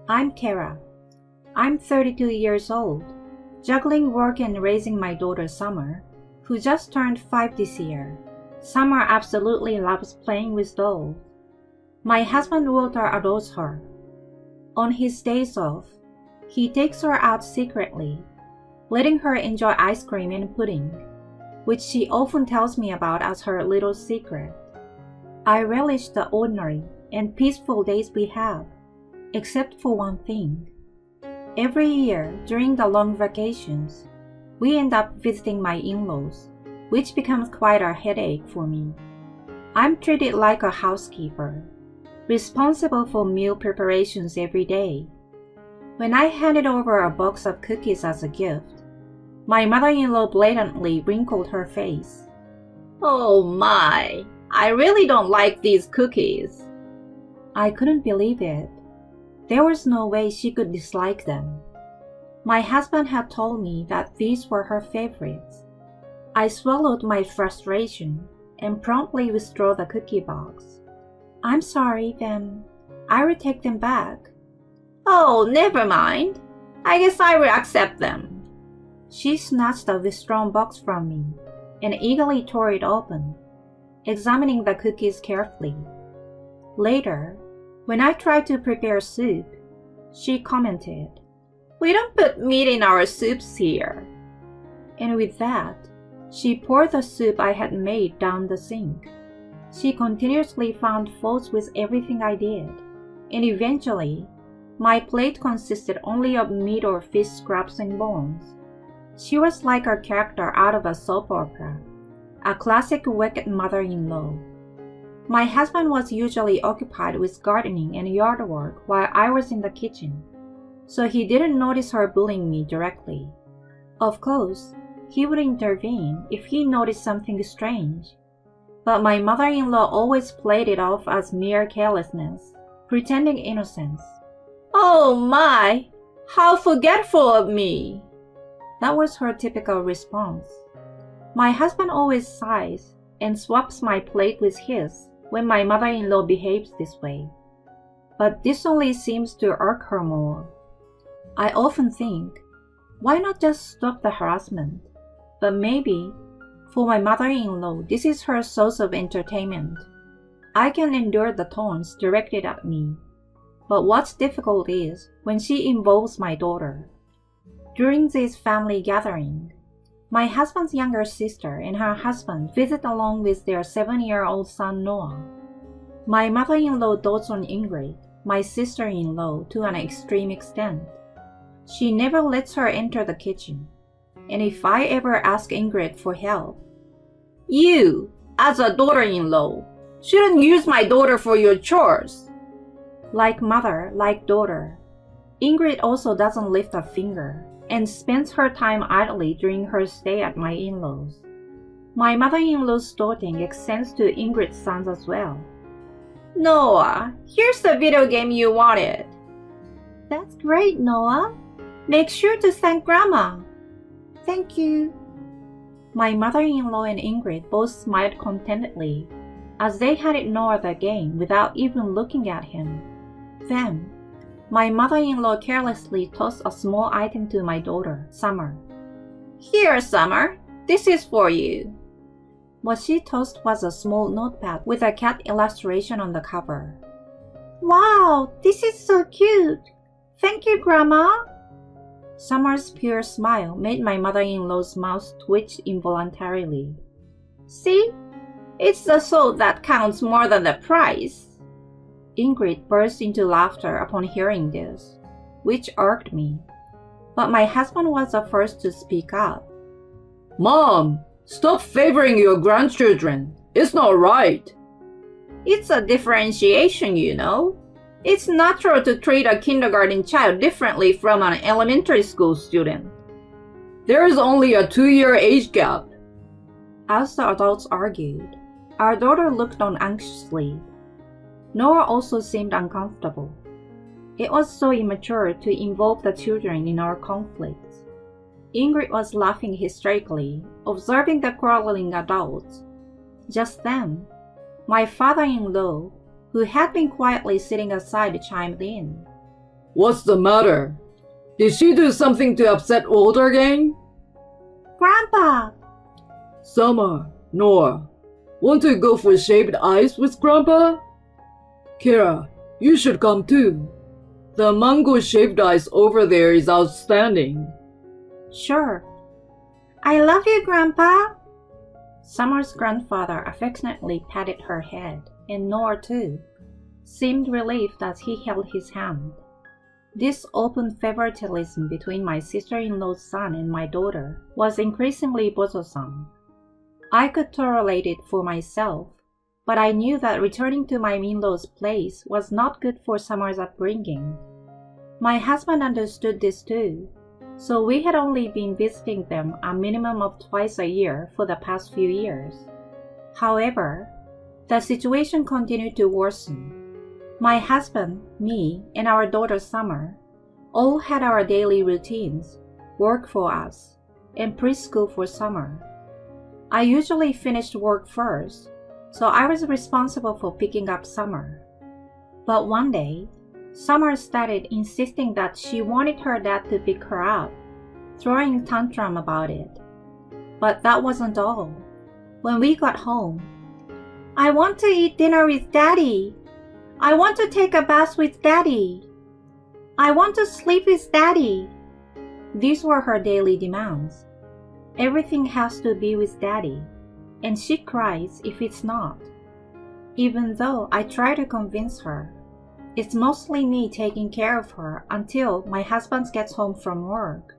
I'm Kara. I'm 32 years old, juggling work and raising my daughter Summer, who just turned 5 this year. Summer absolutely loves playing with dolls. My husband Walter adores her. On his days off, he takes her out secretly, letting her enjoy ice cream and pudding, which she often tells me about as her little secret. I relish the ordinary and peaceful days we have, except for one thing. Every year during the long vacations, we end up visiting my in-laws, which becomes quite a headache for me. I'm treated like a housekeeper, responsible for meal preparations every day. When I handed over a box of cookies as a gift, my mother-in-law blatantly wrinkled her face. "Oh my, I really don't like these cookies." I couldn't believe it. There was no way she could dislike them. My husband had told me that these were her favorites. I swallowed my frustration and promptly withdrew the cookie box. "I'm sorry, then. I will take them back." "Oh, never mind. I guess I will accept them." She snatched the withdrawn box from me and eagerly tore it open, examining the cookies carefully. Later, when I tried to prepare soup, she commented, "We don't put meat in our soups here." And with that, she poured the soup I had made down the sink. She continuously found faults with everything I did, and eventually, my plate consisted only of meat or fish scraps and bones. She was like a character out of a soap opera, a classic wicked mother-in-law. My husband was usually occupied with gardening and yard work while I was in the kitchen, so he didn't notice her bullying me directly. Of course, he would intervene if he noticed something strange, but my mother-in-law always played it off as mere carelessness, pretending innocence. "Oh my, how forgetful of me!" That was her typical response. My husband always sighs and swaps my plate with his when my mother-in-law behaves this way, but this only seems to irk her more. I often think, why not just stop the harassment? But maybe, for my mother-in-law, this is her source of entertainment. I can endure the taunts directed at me, but what's difficult is when she involves my daughter. During this family gathering, my husband's younger sister and her husband visit along with their 7-year-old son Noah. My mother-in-law dotes on Ingrid, my sister-in-law, to an extreme extent. She never lets her enter the kitchen, and if I ever ask Ingrid for help, "You, as a daughter-in-law, shouldn't use my daughter for your chores." Like mother, like daughter, Ingrid also doesn't lift a finger and spends her time idly during her stay at my in-laws. My mother-in-law's doting extends to Ingrid's sons as well. "Noah, here's the video game you wanted." "That's great, Noah. Make sure to thank Grandma." "Thank you." My mother-in-law and Ingrid both smiled contentedly as they handed Noah the game without even looking at him. Then, my mother-in-law carelessly tossed a small item to my daughter, Summer. "Here, Summer, this is for you." What she tossed was a small notepad with a cat illustration on the cover. "Wow, this is so cute. Thank you, Grandma." Summer's pure smile made my mother-in-law's mouth twitch involuntarily. "See? It's the thought that counts more than the prize." Ingrid burst into laughter upon hearing this, which irked me. But my husband was the first to speak up. "Mom, stop favoring your grandchildren. It's not right." "It's a differentiation, you know. It's natural to treat a kindergarten child differently from an elementary school student." "There is only a 2-year age gap." As the adults argued, our daughter looked on anxiously. Noah also seemed uncomfortable. It was so immature to involve the children in our conflicts. Ingrid was laughing hysterically, observing the quarreling adults. Just then, my father-in-law, who had been quietly sitting aside, chimed in. What's the matter? Did she do something to upset Walter again? Grandpa! Summer, Noah, want to go for shaved ice with Grandpa? Kira, you should come too. The mango shaved ice over there is outstanding. Sure. I love you, Grandpa! Summer's grandfather affectionately patted her head, and Noah too seemed relieved as he held his hand. This open favoritism between my sister-in-law's son and my daughter was increasingly bothersome. I could tolerate it for myself, but I knew that returning to my in-laws' place was not good for Summer's upbringing. My husband understood this too, so we had only been visiting them a minimum of twice a year for the past few years. However, the situation continued to worsen. My husband, me, and our daughter Summer all had our daily routines, work for us, and preschool for Summer. I usually finished work first, so I was responsible for picking up Summer. But one day, Summer started insisting that she wanted her dad to pick her up, throwing a tantrum about it. But that wasn't all. When we got home, "I want to eat dinner with Daddy. I want to take a bath with Daddy. I want to sleep with Daddy." These were her daily demands. Everything has to be with Daddy, and she cries if it's not. Even though I try to convince her, it's mostly me taking care of her until my husband gets home from work.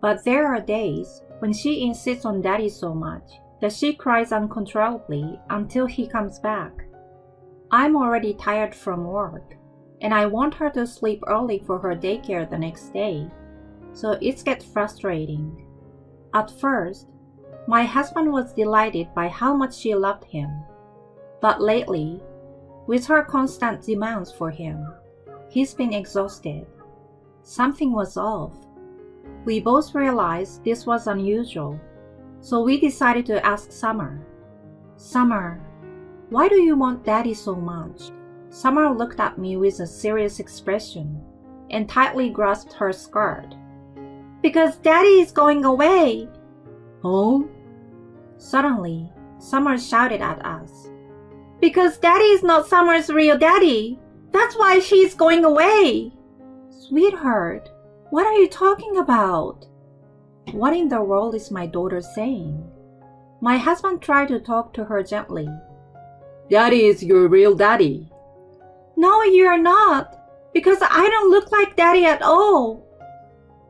But there are days when she insists on Daddy so much that she cries uncontrollably until he comes back. I'm already tired from work, and I want her to sleep early for her daycare the next day, so it gets frustrating. At first, my husband was delighted by how much she loved him, but lately, with her constant demands for him, he's been exhausted. Something was off. We both realized this was unusual, so we decided to ask Summer. "Summer, why do you want Daddy so much?" Summer looked at me with a serious expression and tightly grasped her skirt. "Because Daddy is going away." Huh? Suddenly, Summer shouted at us. "Because Daddy is not Summer's real daddy. That's why she's going away." "Sweetheart, what are you talking about?" What in the world is my daughter saying? My husband tried to talk to her gently. Daddy is your real daddy. "No, you're not, because I don't look like Daddy at all."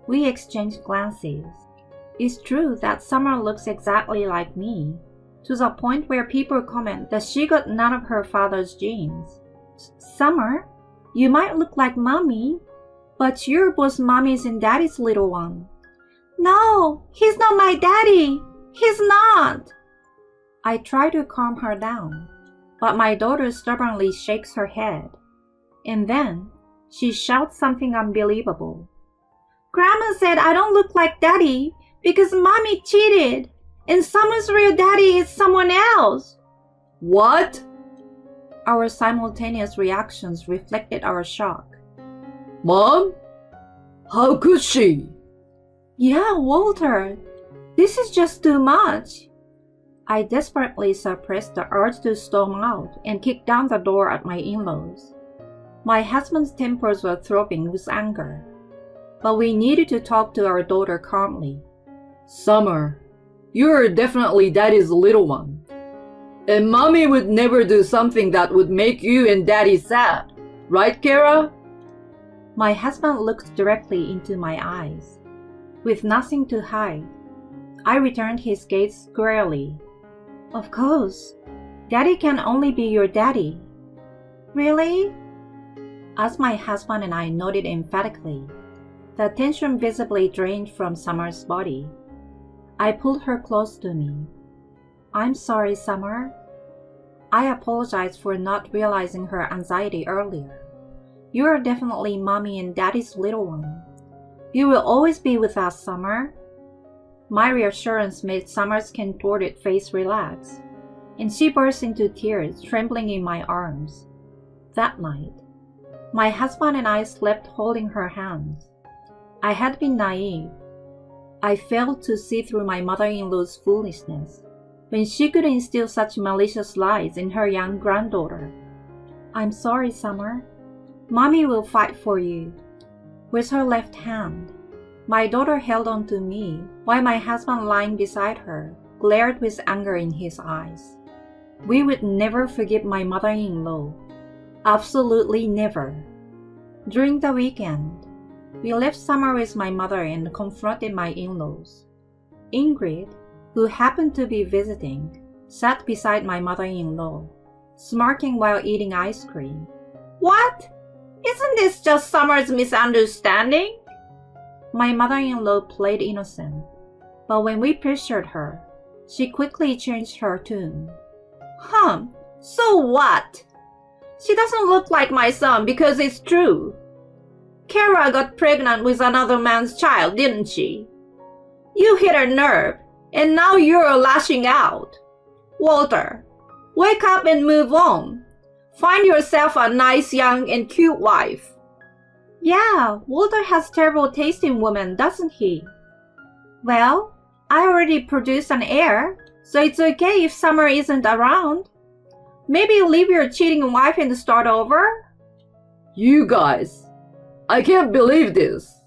We exchanged glances. It's true that Summer looks exactly like me, to the point where people comment that she got none of her father's genes. "Summer, you might look like Mommy, but you're both Mommy's and Daddy's little one." "No, he's not my daddy. He's not." I try to calm her down, but my daughter stubbornly shakes her head. And then she shouts something unbelievable. "Grandma said I don't look like Daddy because Mommy cheated, and Summer's real daddy is someone else." What? Our simultaneous reactions reflected our shock. Mom? How could she? "Yeah, Walter, this is just too much." I desperately suppressed the urge to storm out and kick down the door at my in-laws. My husband's tempers were throbbing with anger, but we needed to talk to our daughter calmly. Summer, you're definitely Daddy's little one. And Mommy would never do something that would make you and Daddy sad. Right, Kara? My husband looked directly into my eyes. With nothing to hide, I returned his gaze squarely. "Of course, Daddy can only be your daddy." "Really?" As my husband and I nodded emphatically, the tension visibly drained from Summer's body. I pulled her close to me. "I'm sorry, Summer. I apologize for not realizing her anxiety earlier. You are definitely Mommy and Daddy's little one. You will always be with us, Summer." My reassurance made Summer's contorted face relax, and she burst into tears, trembling in my arms. That night, My husband and I slept holding her hands. I had been naive. I failed to see through my mother-in-law's foolishness when she could instill such malicious lies in her young granddaughter. "I'm sorry, Summer. Mommy will fight for you." With her left hand, my daughter held on to me while my husband lying beside her glared with anger in his eyes. We would never forgive my mother-in-law. Absolutely never. During the weekend, we left Summer with my mother and confronted my in-laws. Ingrid, who happened to be visiting, sat beside my mother-in-law, smirking while eating ice cream. "What? Isn't this just Summer's misunderstanding?" My mother-in-law played innocent, but when we pressured her, she quickly changed her tune. So what? She doesn't look like my son because it's true. Kara got pregnant with another man's child, didn't she? You hit her nerve, and now you're lashing out. Walter, wake up and move on. Find yourself a nice, young, and cute wife. Yeah, Walter has terrible taste in women, doesn't he? Well, I already produced an heir, so it's okay if Summer isn't around. Maybe leave your cheating wife and start over? You guys, I can't believe this.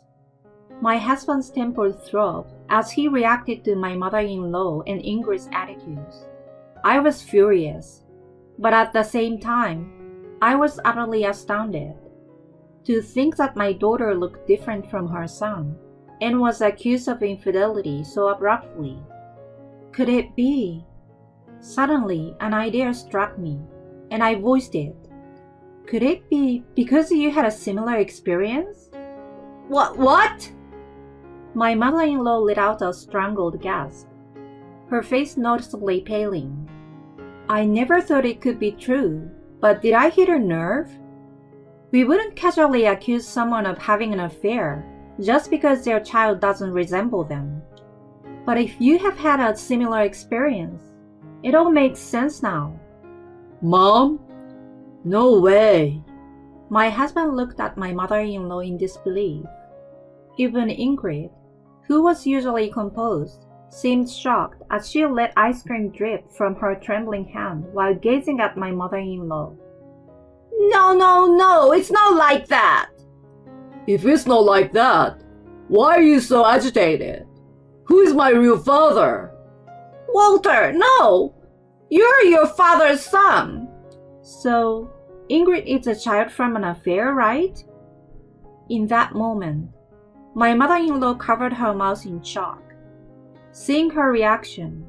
My husband's temper throbbed as he reacted to my mother-in-law and Ingrid's attitudes. I was furious, but at the same time, I was utterly astounded. To think that my daughter looked different from her son and was accused of infidelity so abruptly. Could it be? Suddenly, an idea struck me, and I voiced it. Could it be because you had a similar experience? What? My mother-in-law let out a strangled gasp, her face noticeably paling. I never thought it could be true, but did I hit her nerve? We wouldn't casually accuse someone of having an affair just because their child doesn't resemble them. But if you have had a similar experience, it all makes sense now. Mom? No way. My husband looked at my mother-in-law in disbelief. Even Ingrid, who was usually composed, seemed shocked as she let ice cream drip from her trembling hand while gazing at my mother-in-law. No, it's not like that. If it's not like that, why are you so agitated? Who is my real father? Walter, no! You're your father's son! So, Ingrid is a child from an affair, right? In that moment, my mother-in-law covered her mouth in shock. Seeing her reaction,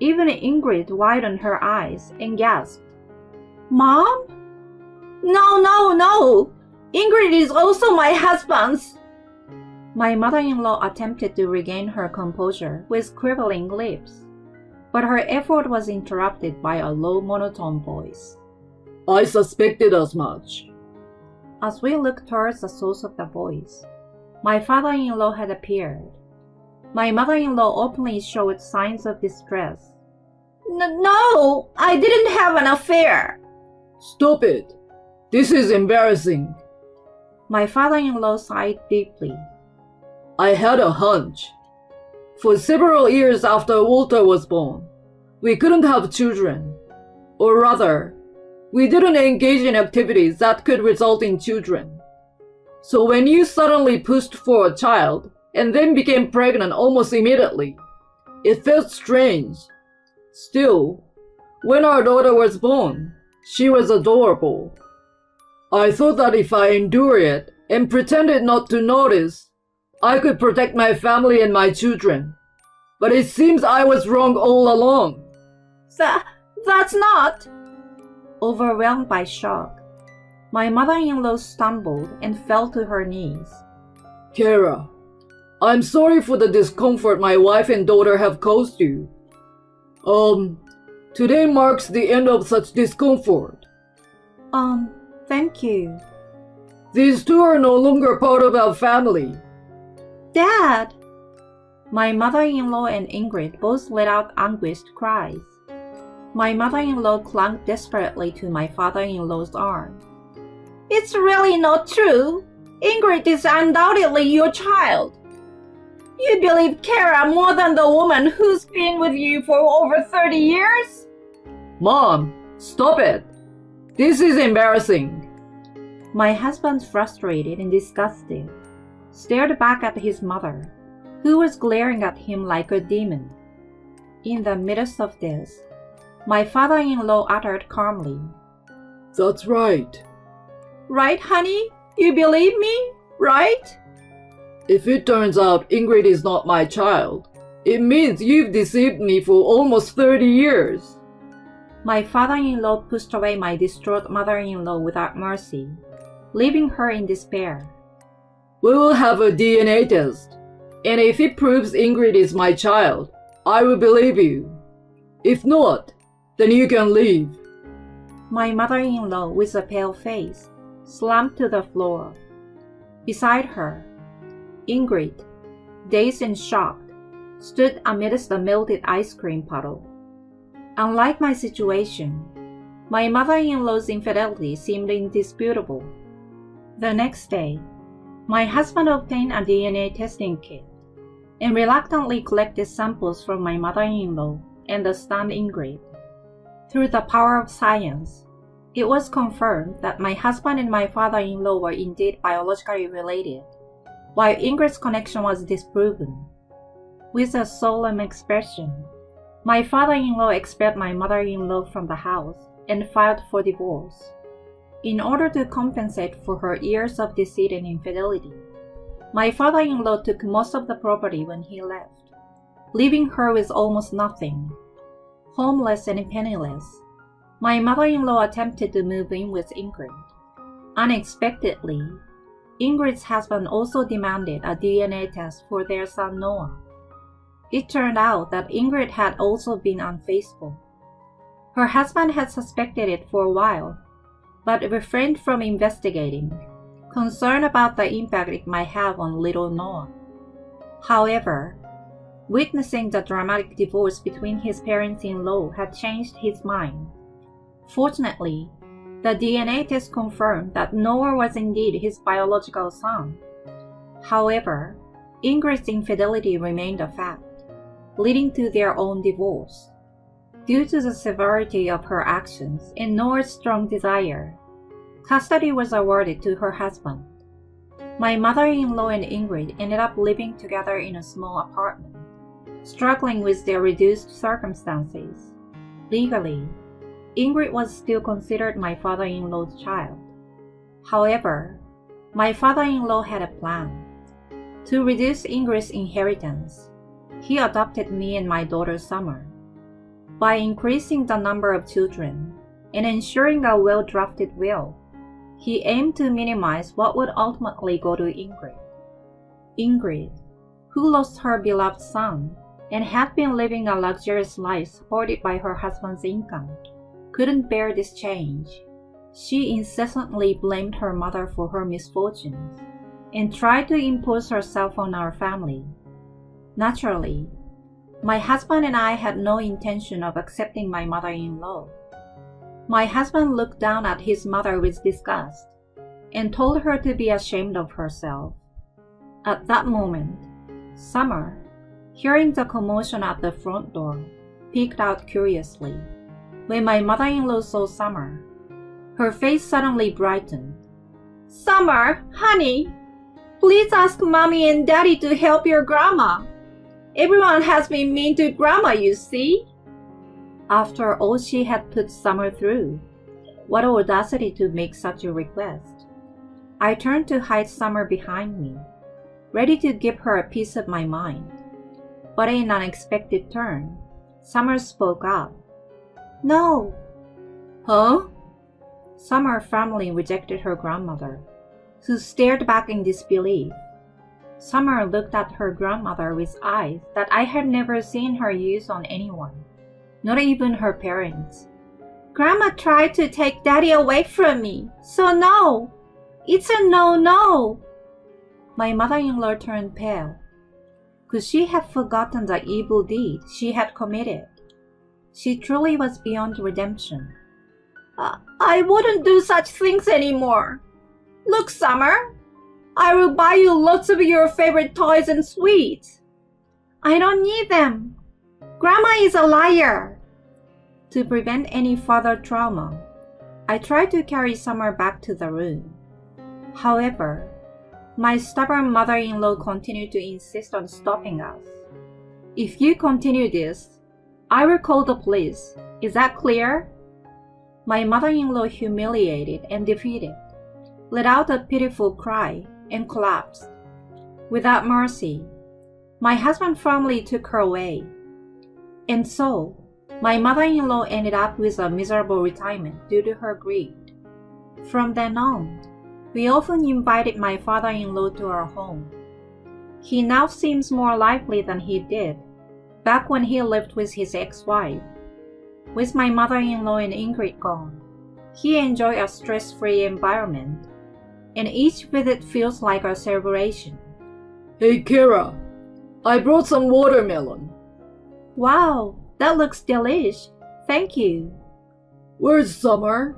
even Ingrid widened her eyes and gasped. Mom? No! Ingrid is also my husband's! My mother-in-law attempted to regain her composure with quivering lips, but her effort was interrupted by a low monotone voice. I suspected as much. As we looked towards the source of the voice, my father-in-law had appeared. My mother-in-law openly showed signs of distress. No, I didn't have an affair. Stop it. This is embarrassing. My father-in-law sighed deeply. I had a hunch. For several years after Walter was born, we couldn't have children. Or rather, we didn't engage in activities that could result in children. So when you suddenly pushed for a child and then became pregnant almost immediately, it felt strange. Still, when our daughter was born, she was adorable. I thought that if I endured it and pretended not to notice, I could protect my family and my children. But it seems I was wrong all along. That's not... Overwhelmed by shock, my mother-in-law stumbled and fell to her knees. Kara, I'm sorry for the discomfort my wife and daughter have caused you. Today marks the end of such discomfort. Thank you. These two are no longer part of our family. Dad! My mother-in-law and Ingrid both let out anguished cries. My mother-in-law clung desperately to my father-in-law's arm. It's really not true. Ingrid is undoubtedly your child. You believe Kara more than the woman who's been with you for over 30 years? Mom, stop it. This is embarrassing. My husband, frustrated and disgusted, stared back at his mother, who was glaring at him like a demon. In the midst of this, my father-in-law uttered calmly, That's right. Right, honey? You believe me, right? If it turns out Ingrid is not my child, it means you've deceived me for almost 30 years. My father-in-law pushed away my distraught mother-in-law without mercy, leaving her in despair. We will have a DNA test, and if it proves Ingrid is my child, I will believe you. If not, then you can leave. My mother-in-law, with a pale face, slumped to the floor. Beside her, Ingrid, dazed and shocked, stood amidst the melted ice cream puddle. Unlike my situation, my mother-in-law's infidelity seemed indisputable. The next day, my husband obtained a DNA testing kit and reluctantly collected samples from my mother-in-law and the stunned Ingrid. Through the power of science, it was confirmed that my husband and my father-in-law were indeed biologically related, while Ingrid's connection was disproven. With a solemn expression, my father-in-law expelled my mother-in-law from the house and filed for divorce. In order to compensate for her years of deceit and infidelity, my father-in-law took most of the property when he left, leaving her with almost nothing. Homeless and penniless, my mother-in-law attempted to move in with Ingrid. Unexpectedly, Ingrid's husband also demanded a DNA test for their son Noah. It turned out that Ingrid had also been unfaithful. Her husband had suspected it for a while, but refrained from investigating, concerned about the impact it might have on little Noah. However, witnessing the dramatic divorce between his parents-in-law had changed his mind. Fortunately, the DNA test confirmed that Noah was indeed his biological son. However, Ingrid's infidelity remained a fact, leading to their own divorce. Due to the severity of her actions and Noah's strong desire, custody was awarded to her husband. My mother-in-law and Ingrid ended up living together in a small apartment, struggling with their reduced circumstances. Legally, Ingrid was still considered my father-in-law's child. However, my father-in-law had a plan. To reduce Ingrid's inheritance, he adopted me and my daughter Summer. By increasing the number of children and ensuring a well-drafted will, he aimed to minimize what would ultimately go to Ingrid. Ingrid, who lost her beloved son and had been living a luxurious life supported by her husband's income, couldn't bear this change. She incessantly blamed her mother for her misfortunes and tried to impose herself on our family. Naturally, my husband and I had no intention of accepting my mother-in-law. My husband looked down at his mother with disgust and told her to be ashamed of herself. At that moment, Summer, hearing the commotion at the front door, peeked out curiously. When my mother-in-law saw Summer, her face suddenly brightened. "Summer, honey, please ask Mommy and Daddy to help your grandma. Everyone has been mean to Grandma, you see." After all she had put Summer through, what audacity to make such a request. I turned to hide Summer behind me, ready to give her a piece of my mind. But in an unexpected turn, Summer spoke up. "No." "Huh?" Summer firmly rejected her grandmother, who stared back in disbelief. Summer looked at her grandmother with eyes that I had never seen her use on anyone, not even her parents. "Grandma tried to take Daddy away from me, so no. It's a no-no." My mother-in-law turned pale. Could she have forgotten the evil deed she had committed? She truly was beyond redemption. I wouldn't do such things anymore. Look, Summer, I will buy you lots of your favorite toys and sweets. I don't need them. Grandma is a liar. To prevent any further trauma, I tried to carry Summer back to the room. However, my stubborn mother-in-law continued to insist on stopping us. If you continue this, I will call the police. Is that clear? My mother-in-law, humiliated and defeated, let out a pitiful cry and collapsed. Without mercy, my husband firmly took her away. And so, my mother-in-law ended up with a miserable retirement due to her greed. From then on, we often invited my father-in-law to our home. He now seems more lively than he did back when he lived with his ex-wife. With my mother-in-law and Ingrid gone, he enjoys a stress-free environment, and each visit feels like a celebration. Hey, Kira, I brought some watermelon. Wow, that looks delish. Thank you. Where's Summer?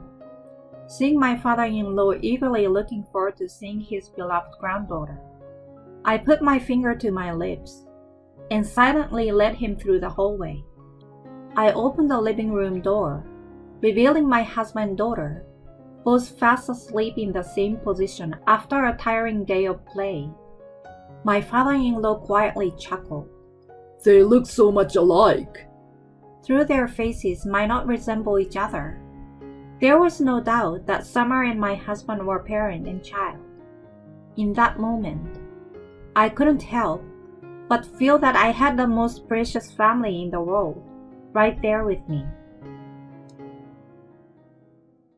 Seeing my father-in-law eagerly looking forward to seeing his beloved granddaughter, I put my finger to my lips and silently led him through the hallway. I opened the living room door, revealing my husband and daughter, both fast asleep in the same position after a tiring day of play. My father-in-law quietly chuckled. They look so much alike. Though their faces might not resemble each other, there was no doubt that Summer and my husband were parent and child. In that moment, I couldn't help but feel that I had the most precious family in the world right there with me.